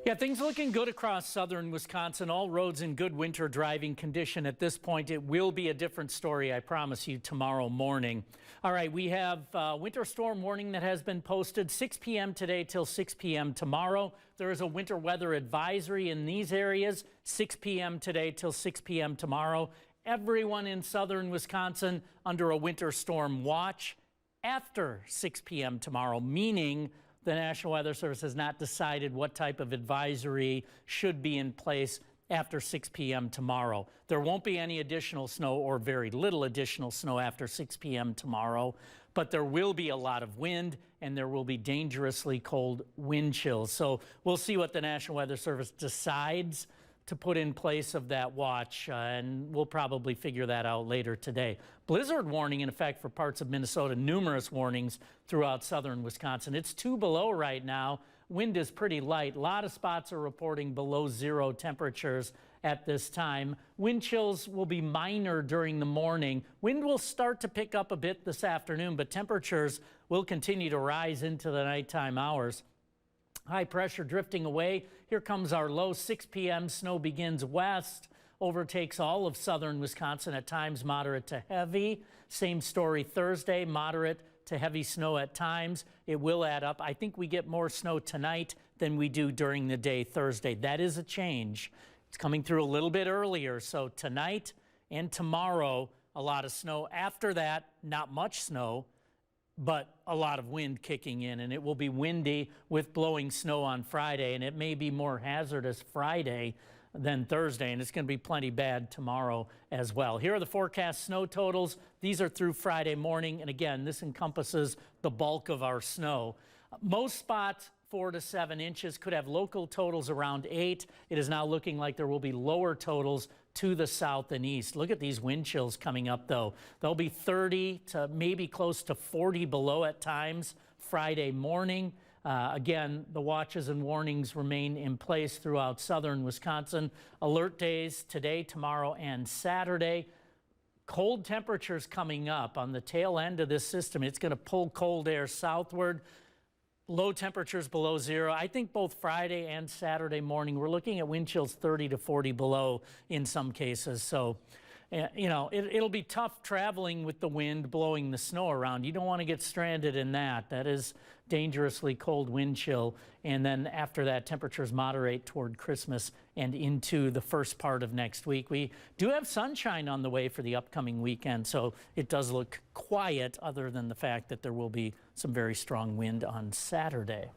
Yeah, things looking good across southern Wisconsin. All roads in good winter driving condition at this point. It will be a different story, I promise you, tomorrow morning. All right, we have winter storm warning that has been posted 6 p.m. today till 6 p.m. tomorrow. There is a winter weather advisory in these areas 6 p.m. today till 6 p.m. tomorrow. Everyone in southern Wisconsin under a winter storm watch after 6 p.m. tomorrow, meaning the National Weather Service has not decided what type of advisory should be in place after 6 p.m. tomorrow. There won't be any additional snow or very little additional snow after 6 p.m. tomorrow, but there will be a lot of wind and there will be dangerously cold wind chills. So we'll see what the National Weather Service decides to put in place of that watch, and we'll probably figure that out later today. Blizzard warning in effect for parts of Minnesota, numerous warnings throughout southern Wisconsin. It's 2 below right now. Wind is pretty light. A lot of spots are reporting below 0 temperatures at this time. Wind chills will be minor during the morning. Wind will start to pick up a bit this afternoon, but temperatures will continue to rise into the nighttime hours. High pressure drifting away. Here comes our low. 6 p.m. Snow begins west, overtakes all of southern Wisconsin, at times moderate to heavy. Same story Thursday, moderate to heavy snow at times. It will add up. I think we get more snow tonight than we do during the day Thursday. That is a change. It's coming through a little bit earlier. So tonight and tomorrow, a lot of snow. After that, not much snow, but a lot of wind kicking in, and it will be windy with blowing snow on Friday, and it may be more hazardous Friday than Thursday, and it's going to be plenty bad tomorrow as well. Here are the forecast snow totals. These are through Friday morning, and again, this encompasses the bulk of our snow. Most spots 4 to 7 inches, could have local totals around 8. It is now looking like there will be lower totals to the south and east. Look at these wind chills coming up, though. They'll be 30 to maybe close to 40 below at times Friday morning. Again, the watches and warnings remain in place throughout southern Wisconsin. Alert days today, tomorrow, and Saturday. Cold temperatures coming up on the tail end of this system. It's going to pull cold air southward. Low temperatures below 0. I think both Friday and Saturday morning, we're looking at wind chills 30 to 40 below in some cases. So, you know, it'll be tough traveling with the wind blowing the snow around. You don't want to get stranded in that. That is dangerously cold wind chill. And then after that, temperatures moderate toward Christmas and into the first part of next week. We do have sunshine on the way for the upcoming weekend, so it does look quiet other than the fact that there will be some very strong wind on Saturday.